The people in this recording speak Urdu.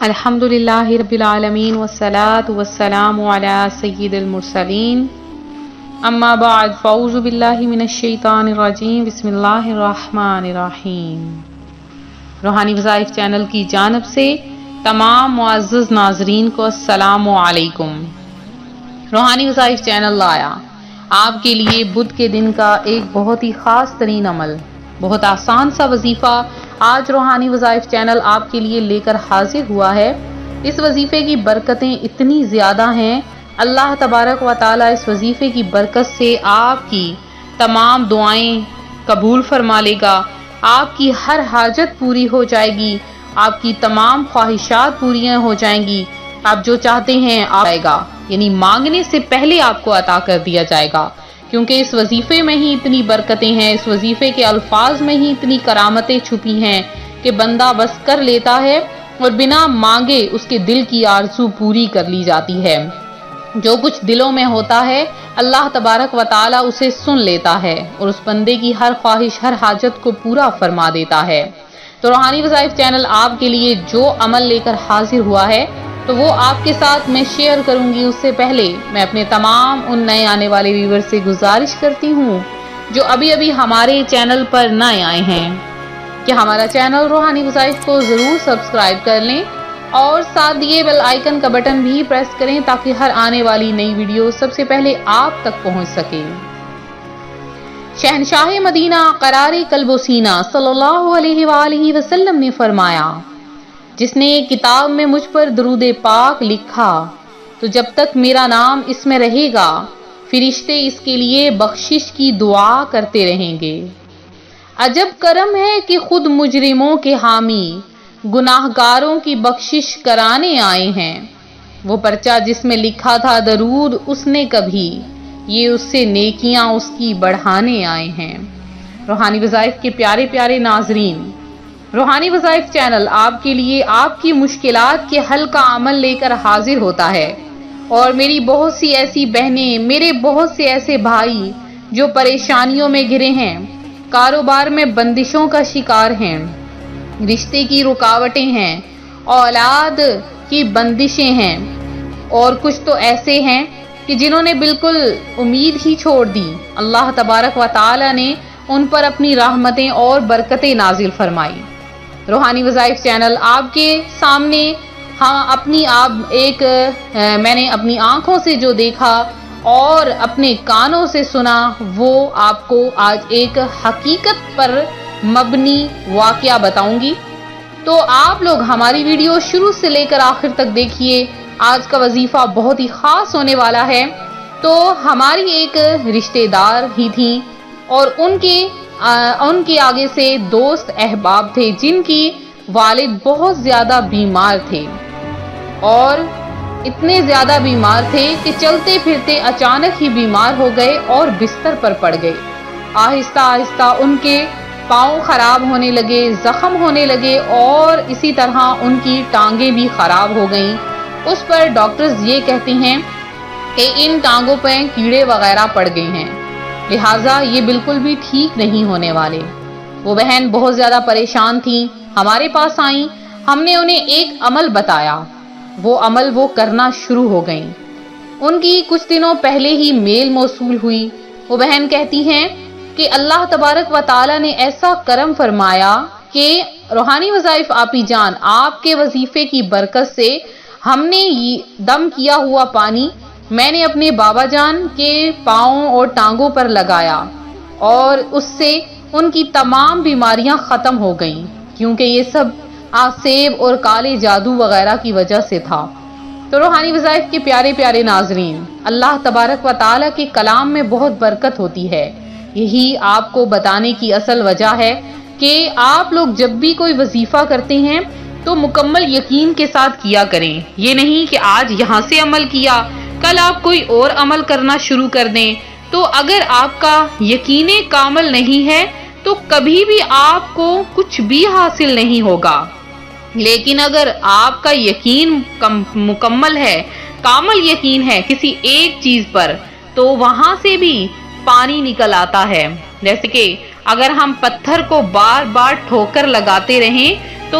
الحمدللہ رب العالمین والصلاة والسلام علی سید المرسلین اما بعد فاعوذ باللہ من الشیطان الرجیم بسم اللہ الرحمن الرحیم۔ روحانی وظائف چینل کی جانب سے تمام معزز ناظرین کو السلام علیکم۔ روحانی وظائف چینل لایا آپ کے لیے بدھ کے دن کا ایک بہت ہی خاص ترین عمل، بہت آسان سا وظیفہ آج روحانی وظائف چینل آپ کے لیے لے کر حاضر ہوا ہے۔ اس وظیفے کی برکتیں اتنی زیادہ ہیں، اللہ تبارک و تعالیٰ اس وظیفے کی برکت سے آپ کی تمام دعائیں قبول فرما لے گا، آپ کی ہر حاجت پوری ہو جائے گی، آپ کی تمام خواہشات پوریاں ہو جائیں گی، آپ جو چاہتے ہیں آئے گا، یعنی مانگنے سے پہلے آپ کو عطا کر دیا جائے گا، کیونکہ اس وظیفے میں ہی اتنی برکتیں ہیں، اس وظیفے کے الفاظ میں ہی اتنی کرامتیں چھپی ہیں کہ بندہ بس کر لیتا ہے اور بنا مانگے اس کے دل کی آرزو پوری کر لی جاتی ہے۔ جو کچھ دلوں میں ہوتا ہے اللہ تبارک و تعالیٰ اسے سن لیتا ہے اور اس بندے کی ہر خواہش ہر حاجت کو پورا فرما دیتا ہے۔ تو روحانی وظائف چینل آپ کے لیے جو عمل لے کر حاضر ہوا ہے تو وہ آپ کے ساتھ میں شیئر کروں گی، اس سے پہلے میں اپنے تمام ان نئے آنے والے ویور سے گزارش کرتی ہوں جو ابھی ہمارے چینل پر نئے آئے ہیں کہ ہمارا چینل روحانی وظائف کو ضرور سبسکرائب کر لیں اور ساتھ دیے بیل آئیکن کا بٹن بھی پریس کریں تاکہ ہر آنے والی نئی ویڈیو سب سے پہلے آپ تک پہنچ سکے۔ شہنشاہ مدینہ قرار قلب و سینہ صلی اللہ علیہ وآلہ وسلم نے فرمایا، جس نے کتاب میں مجھ پر درود پاک لکھا تو جب تک میرا نام اس میں رہے گا فرشتے اس کے لیے بخشش کی دعا کرتے رہیں گے۔ عجب کرم ہے کہ خود مجرموں کے حامی گناہگاروں کی بخشش کرانے آئے ہیں۔ وہ پرچہ جس میں لکھا تھا درود اس نے کبھی، یہ اس سے نیکیاں اس کی بڑھانے آئے ہیں۔ روحانی وظائف کے پیارے پیارے ناظرین، روحانی وظائف چینل آپ کے لیے آپ کی مشکلات کے حل کا عمل لے کر حاضر ہوتا ہے، اور میری بہت سی ایسی بہنیں، میرے بہت سے ایسے بھائی جو پریشانیوں میں گھرے ہیں، کاروبار میں بندشوں کا شکار ہیں، رشتے کی رکاوٹیں ہیں، اولاد کی بندشیں ہیں، اور کچھ تو ایسے ہیں کہ جنہوں نے بالکل امید ہی چھوڑ دی، اللہ تبارک و تعالی نے ان پر اپنی رحمتیں اور برکتیں نازل فرمائی۔ روحانی وظائف چینل آپ کے سامنے میں نے اپنی آنکھوں سے جو دیکھا اور اپنے کانوں سے سنا وہ آپ کو آج ایک حقیقت پر مبنی واقعہ بتاؤں گی، تو آپ لوگ ہماری ویڈیو شروع سے لے کر آخر تک دیکھیے۔ آج کا وظیفہ بہت ہی خاص ہونے والا ہے۔ تو ہماری ایک رشتہ دار ہی تھیں اور ان کے آگے سے دوست احباب تھے جن کی والد بہت زیادہ بیمار تھے، اور اتنے زیادہ بیمار تھے کہ چلتے پھرتے اچانک ہی بیمار ہو گئے اور بستر پر پڑ گئے۔ آہستہ آہستہ ان کے پاؤں خراب ہونے لگے، زخم ہونے لگے، اور اسی طرح ان کی ٹانگیں بھی خراب ہو گئیں۔ اس پر ڈاکٹرز یہ کہتے ہیں کہ ان ٹانگوں پہ کیڑے وغیرہ پڑ گئے ہیں، لہٰذا یہ بالکل بھی ٹھیک نہیں ہونے والے۔ وہ بہن بہت زیادہ پریشان تھیں، ہمارے پاس آئیں، ہم نے انہیں ایک عمل بتایا، وہ عمل وہ کرنا شروع ہو گئیں۔ ان کی کچھ دنوں پہلے ہی میل موصول ہوئی۔ وہ بہن کہتی ہیں کہ اللہ تبارک و تعالی نے ایسا کرم فرمایا کہ روحانی وظائف آپی جان آپ کے وظیفے کی برکت سے ہم نے دم کیا ہوا پانی میں نے اپنے بابا جان کے پاؤں اور ٹانگوں پر لگایا، اور اس سے ان کی تمام بیماریاں ختم ہو گئیں، کیونکہ یہ سب آسیب اور کالے جادو وغیرہ کی وجہ سے تھا۔ تو روحانی وظائف کے پیارے پیارے ناظرین، اللہ تبارک و تعالیٰ کے کلام میں بہت برکت ہوتی ہے۔ یہی آپ کو بتانے کی اصل وجہ ہے کہ آپ لوگ جب بھی کوئی وظیفہ کرتے ہیں تو مکمل یقین کے ساتھ کیا کریں۔ یہ نہیں کہ آج یہاں سے عمل کیا کل آپ کوئی اور عمل کرنا شروع کر دیں، تو اگر آپ کا یقین کامل نہیں ہے تو کبھی بھی آپ کو کچھ بھی حاصل نہیں ہوگا۔ لیکن اگر آپ کا یقین مکمل ہے، کامل یقین ہے کسی ایک چیز پر، تو وہاں سے بھی پانی نکل آتا ہے۔ جیسے کہ اگر ہم پتھر کو بار بار ٹھوکر لگاتے رہیں تو